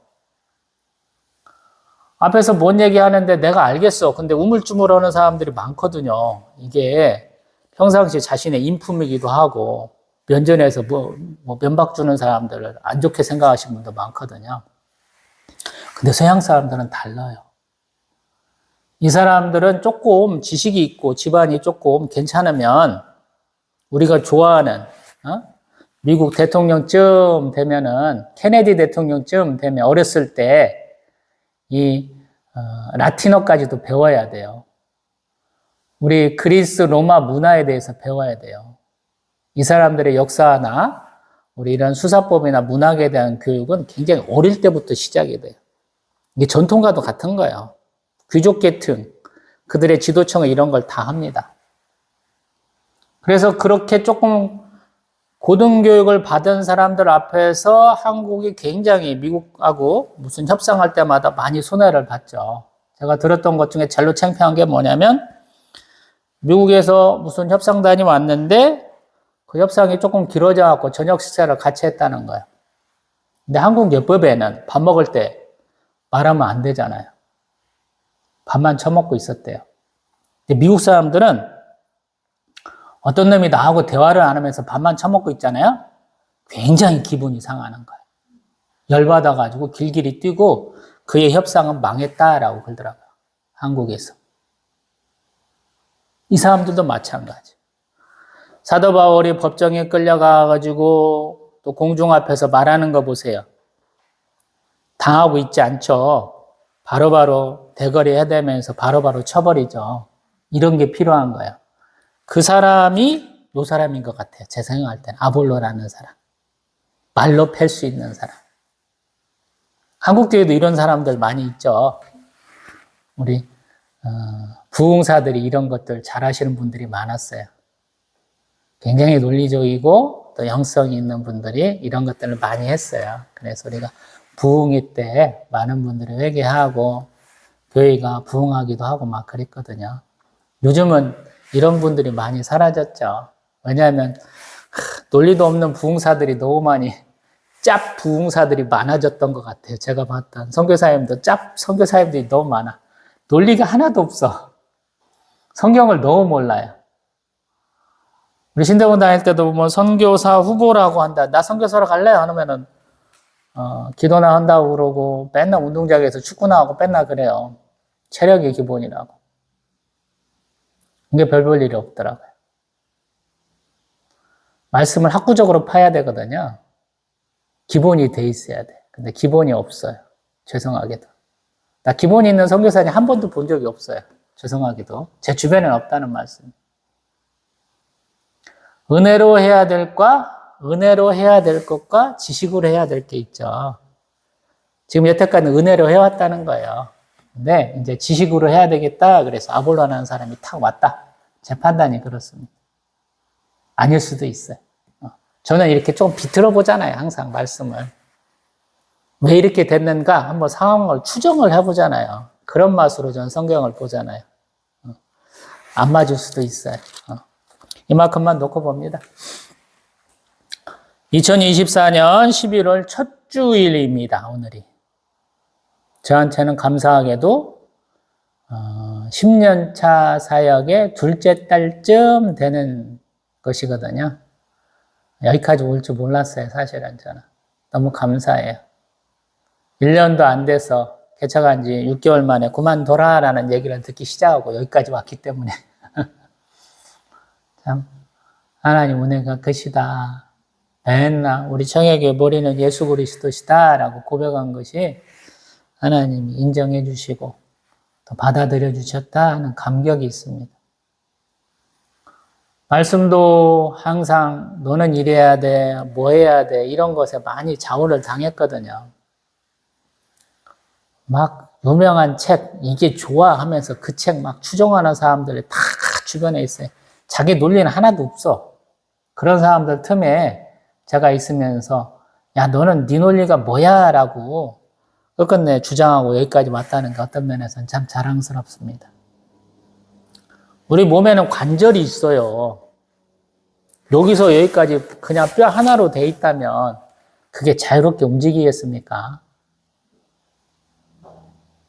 앞에서 뭔 얘기하는데 내가 알겠어. 근데 우물쭈물하는 사람들이 많거든요. 이게 평상시 자신의 인품이기도 하고 면전에서 면박 주는 사람들을 안 좋게 생각하시는 분도 많거든요. 근데 서양 사람들은 달라요. 이 사람들은 조금 지식이 있고 집안이 조금 괜찮으면 우리가 좋아하는 미국 대통령쯤 되면은 케네디 대통령쯤 되면 어렸을 때 이 라틴어까지도 배워야 돼요. 우리 그리스 로마 문화에 대해서 배워야 돼요. 이 사람들의 역사나 우리 이런 수사법이나 문학에 대한 교육은 굉장히 어릴 때부터 시작이 돼요. 이게 전통과도 같은 거예요. 귀족 계층, 그들의 지도층은 이런 걸 다 합니다. 그래서 그렇게 조금 고등교육을 받은 사람들 앞에서 한국이 굉장히 미국하고 무슨 협상할 때마다 많이 손해를 봤죠. 제가 들었던 것 중에 제일 창피한 게 뭐냐면 미국에서 무슨 협상단이 왔는데 그 협상이 조금 길어져갖고 저녁 식사를 같이 했다는 거예요. 근데 한국 예법에는 밥 먹을 때 말하면 안 되잖아요. 밥만 처먹고 있었대요. 근데 미국 사람들은 어떤 놈이 나하고 대화를 안 하면서 밥만 처먹고 있잖아요. 굉장히 기분이 상하는 거예요. 열받아가지고 길길이 뛰고 그의 협상은 망했다라고 그러더라고요. 한국에서. 이 사람들도 마찬가지. 사도 바울이 법정에 끌려가가지고 또 공중 앞에서 말하는 거 보세요. 당하고 있지 않죠. 바로바로 대거리 해대면서 바로바로 쳐버리죠. 이런 게 필요한 거예요. 그 사람이 요 사람인 것 같아요. 제 생각할 때는. 아볼로라는 사람. 말로 팰 수 있는 사람. 한국교회도 이런 사람들 많이 있죠. 우리 부흥사들이 이런 것들 잘하시는 분들이 많았어요. 굉장히 논리적이고 또 영성이 있는 분들이 이런 것들을 많이 했어요. 그래서 우리가 부흥회 때 많은 분들이 회개하고 교회가 부흥하기도 하고 막 그랬거든요. 요즘은 이런 분들이 많이 사라졌죠. 왜냐하면 논리도 없는 부흥사들이 너무 많이 짭 부흥사들이 많아졌던 것 같아요. 제가 봤던 선교사님도 짭 선교사님들이 너무 많아. 논리가 하나도 없어. 성경을 너무 몰라요. 우리 신대원 다닐 때도 보면 선교사 후보라고 한다. 나 선교사로 갈래? 하면은 기도나 한다고 그러고 맨날 운동장에서 축구나 하고 맨날 그래요. 체력이 기본이라고. 이게 별 볼 일이 없더라고요. 말씀을 학구적으로 파야 되거든요. 기본이 돼 있어야 돼. 근데 기본이 없어요. 죄송하게도. 나 기본이 있는 선교사님 한 번도 본 적이 없어요. 죄송하게도. 제 주변에는 없다는 말씀. 은혜로 해야 될 것과 지식으로 해야 될 게 있죠. 지금 여태까지 은혜로 해왔다는 거예요. 근데 이제 지식으로 해야 되겠다. 그래서 아볼로라는 사람이 탁 왔다. 제 판단이 그렇습니다. 아닐 수도 있어요. 저는 이렇게 좀 비틀어 보잖아요. 항상 말씀을. 왜 이렇게 됐는가? 한번 상황을 추정을 해보잖아요. 그런 맛으로 저는 성경을 보잖아요. 안 맞을 수도 있어요. 이만큼만 놓고 봅니다. 2024년 11월 첫 주일입니다. 오늘이. 저한테는 감사하게도 10년차 사역의 둘째 달쯤 되는 것이거든요. 여기까지 올 줄 몰랐어요. 사실은 저는. 너무 감사해요. 1년도 안 돼서 개척한 지 6개월 만에 그만둬라라는 얘기를 듣기 시작하고 여기까지 왔기 때문에 참 하나님 은혜가 크시다. 맨날 우리 청약의 머리는 예수 그리스도시다 라고 고백한 것이 하나님이 인정해 주시고 또 받아들여 주셨다 하는 감격이 있습니다. 말씀도 항상 너는 이래야 돼, 뭐 해야 돼 이런 것에 많이 좌우를 당했거든요. 막 유명한 책 이게 좋아 하면서 그 책 막 추종하는 사람들이 다 주변에 있어요. 자기 논리는 하나도 없어. 그런 사람들 틈에 제가 있으면서 야 너는 네 논리가 뭐야 라고 끝끝내 주장하고 여기까지 왔다는 게 어떤 면에서는 참 자랑스럽습니다. 우리 몸에는 관절이 있어요. 여기서 여기까지 그냥 뼈 하나로 돼 있다면 그게 자유롭게 움직이겠습니까?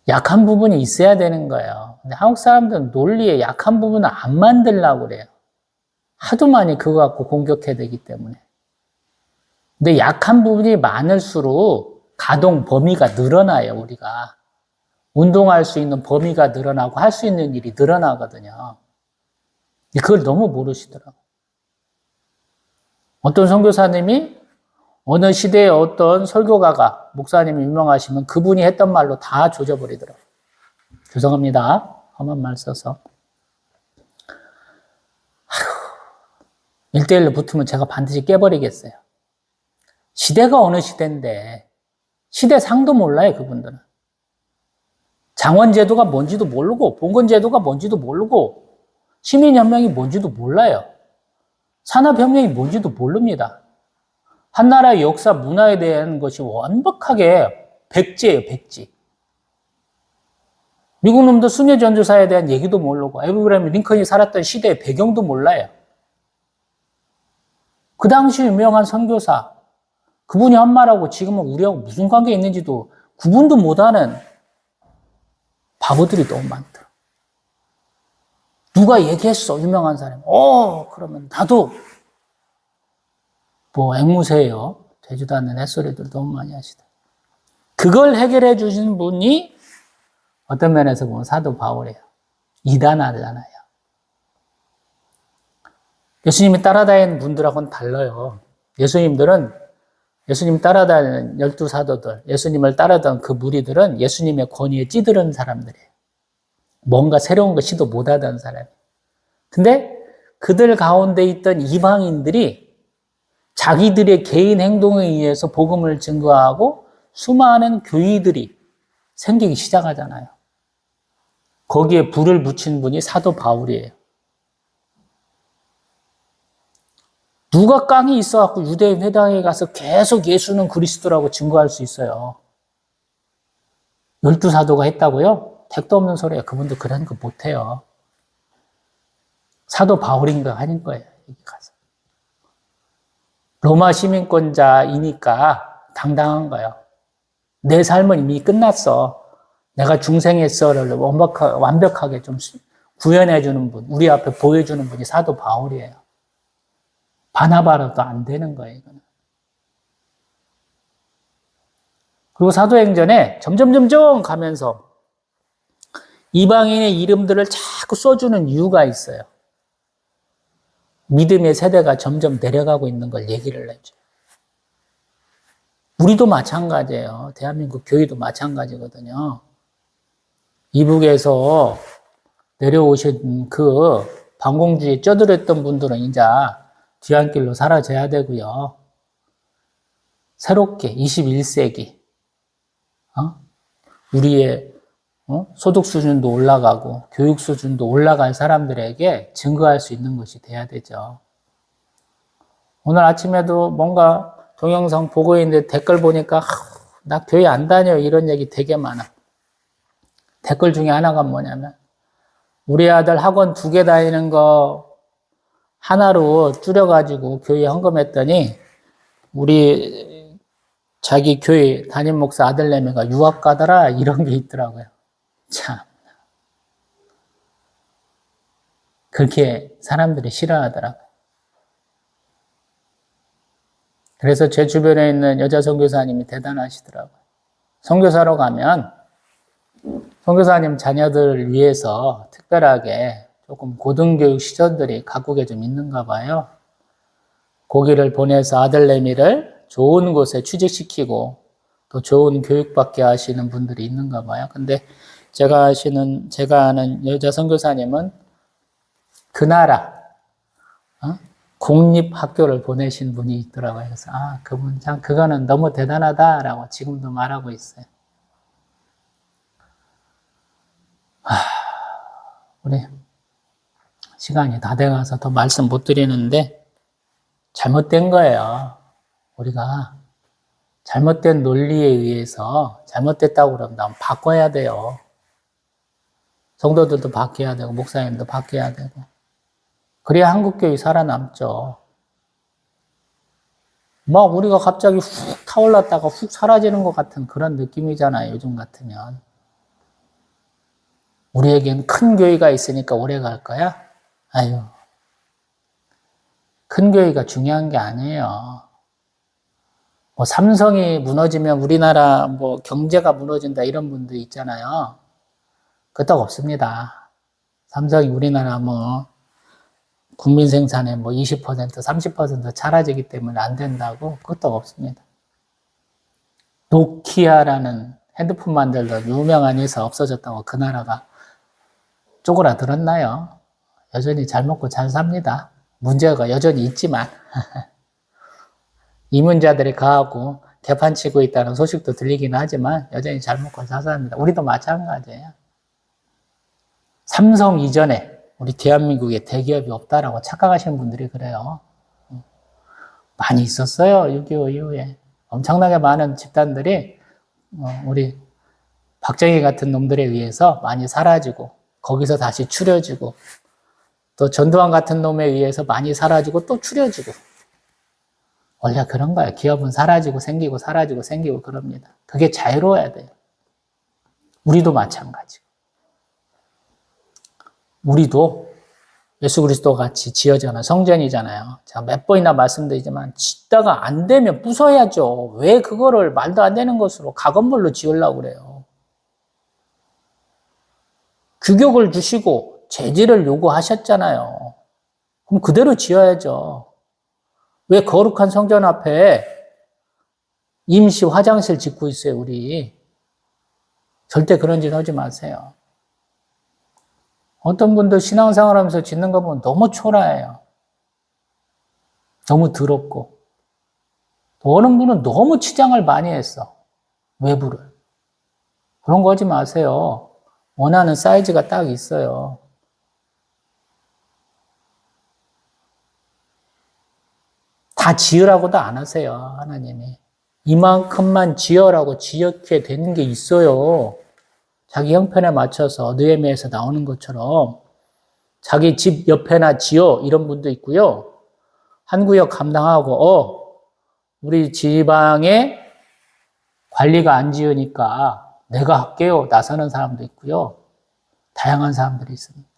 약한 부분이 있어야 되는 거예요. 근데 한국 사람들은 논리에 약한 부분을 안 만들려고 그래요. 하도 많이 그거 갖고 공격해야 되기 때문에. 근데 약한 부분이 많을수록 가동 범위가 늘어나요, 우리가. 운동할 수 있는 범위가 늘어나고 할 수 있는 일이 늘어나거든요. 그걸 너무 모르시더라고요. 어떤 선교사님이 어느 시대에 어떤 설교가가, 목사님이 유명하시면 그분이 했던 말로 다 조져버리더라고요. 죄송합니다. 험한 말 써서. 1대1로 붙으면 제가 반드시 깨버리겠어요. 시대가 어느 시대인데 시대상도 몰라요, 그분들은. 장원제도가 뭔지도 모르고 봉건제도가 뭔지도 모르고 시민혁명이 뭔지도 몰라요. 산업혁명이 뭔지도 모릅니다. 한 나라의 역사, 문화에 대한 것이 완벽하게 백지예요, 백지. 미국 놈도 순회 전도사에 대한 얘기도 모르고 에브라임 링컨이 살았던 시대의 배경도 몰라요. 그 당시 유명한 선교사, 그분이 한 말하고 지금은 우리하고 무슨 관계 있는지도 구분도 못하는 바보들이 너무 많더라. 누가 얘기했어, 유명한 사람. 그러면 나도 앵무새예요. 되지도 않는 햇소리들 너무 많이 하시다. 그걸 해결해 주신 분이 어떤 면에서 보면 사도 바울이에요. 이단하잖아요. 예수님이 따라다니는 분들하고는 달라요. 예수님 따라다니는 12사도들, 예수님을 따르던 그 무리들은 예수님의 권위에 찌들은 사람들이에요. 뭔가 새로운 거 시도 못하던 사람이에요. 근데 그들 가운데 있던 이방인들이 자기들의 개인 행동에 의해서 복음을 증거하고 수많은 교회들이 생기기 시작하잖아요. 거기에 불을 붙인 분이 사도 바울이에요. 누가 깡이 있어갖고 유대인 회당에 가서 계속 예수는 그리스도라고 증거할 수 있어요. 12사도가 했다고요? 택도 없는 소리예요. 그분도 그런 거 못해요. 사도 바울인가 하는 거예요. 여기 가서. 로마 시민권자이니까 당당한 거예요. 내 삶은 이미 끝났어. 내가 중생했어를 완벽하게 좀 구현해주는 분, 우리 앞에 보여주는 분이 사도 바울이에요. 바나바라도 안 되는 거예요, 이거는. 그리고 사도행전에 점점 가면서 이방인의 이름들을 자꾸 써주는 이유가 있어요. 믿음의 세대가 점점 내려가고 있는 걸 얘기를 해줘요. 우리도 마찬가지예요. 대한민국 교회도 마찬가지거든요. 이북에서 내려오신 그 반공주의에 쩌들었던 분들은 이제 뒤안길로 사라져야 되고요. 새롭게 21세기 우리의 소득 수준도 올라가고 교육 수준도 올라갈 사람들에게 증거할 수 있는 것이 돼야 되죠. 오늘 아침에도 뭔가 동영상 보고 있는데 댓글 보니까 나 교회 안 다녀 이런 얘기 되게 많아. 댓글 중에 하나가 뭐냐면 우리 아들 학원 2개 다니는 거 하나로 줄여가지고 교회 헌금했더니 우리 자기 교회 담임 목사 아들내미가 유학 가더라 이런 게 있더라고요. 참 그렇게 사람들이 싫어하더라고요. 그래서 제 주변에 있는 여자 선교사님이 대단하시더라고요. 선교사로 가면 선교사님 자녀들을 위해서 특별하게 조금 고등교육 시설들이 각국에 좀 있는가 봐요. 거기를 보내서 아들내미를 좋은 곳에 취직시키고 또 좋은 교육받게 하시는 분들이 있는가 봐요. 근데 제가 아는 여자 선교사님은 그 나라 공립학교를 보내신 분이 있더라고요. 그래서 그분 참 그거는 너무 대단하다라고 지금도 말하고 있어요. 우리 시간이 다 돼가서 더 말씀 못 드리는데 잘못된 거예요. 우리가 잘못된 논리에 의해서 잘못됐다고 그러면 바꿔야 돼요. 성도들도 바뀌어야 되고 목사님도 바뀌어야 되고 그래야 한국교회 살아남죠. 막 우리가 갑자기 훅 타올랐다가 훅 사라지는 것 같은 그런 느낌이잖아요. 요즘 같으면. 우리에겐 큰 교회가 있으니까 오래 갈 거야? 큰 교회가 중요한 게 아니에요. 뭐 삼성이 무너지면 우리나라 뭐 경제가 무너진다 이런 분들 있잖아요. 그떡 없습니다. 삼성이 우리나라 뭐 국민 생산의 뭐 20%, 30% 사라지기 때문에 안 된다고 그것도 없습니다. 노키아라는 핸드폰 만들던 유명한 회사 없어졌다고 그 나라가 쪼그라들었나요? 여전히 잘 먹고 잘 삽니다. 문제가 여전히 있지만 이민자들이 가하고 개판치고 있다는 소식도 들리긴 하지만 여전히 잘 먹고 잘 삽니다. 우리도 마찬가지예요. 삼성 이전에 우리 대한민국에 대기업이 없다라고 착각하시는 분들이 그래요. 많이 있었어요. 6.25 이후에. 엄청나게 많은 집단들이 우리 박정희 같은 놈들에 의해서 많이 사라지고 거기서 다시 추려지고 또 전두환 같은 놈에 의해서 많이 사라지고 또 추려지고 원래 그런 거예요. 기업은 사라지고 생기고 사라지고 생기고 그럽니다. 그게 자유로워야 돼요. 우리도 마찬가지고. 우리도 예수 그리스도 같이 지어져는 성전이잖아요. 제가 몇 번이나 말씀드리지만 짓다가 안 되면 부숴야죠. 왜 그거를 말도 안 되는 것으로 가건물로 지으려고 그래요. 규격을 주시고 재질을 요구하셨잖아요. 그럼 그대로 지어야죠. 왜 거룩한 성전 앞에 임시 화장실 짓고 있어요, 우리. 절대 그런 짓 하지 마세요. 어떤 분들 신앙생활 하면서 짓는 거 보면 너무 초라해요. 너무 더럽고. 또 어느 분은 너무 치장을 많이 했어. 외부를. 그런 거 하지 마세요. 원하는 사이즈가 딱 있어요. 다 지으라고도 안 하세요, 하나님이. 이만큼만 지어라고 지었게 되는 게 있어요. 자기 형편에 맞춰서 느헤미야에서 나오는 것처럼 자기 집 옆에나 지어 이런 분도 있고요. 한 구역 감당하고 우리 지방에 관리가 안 지으니까 내가 할게요. 나서는 사람도 있고요. 다양한 사람들이 있습니다.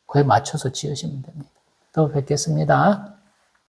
그에 맞춰서 지으시면 됩니다. 또 뵙겠습니다.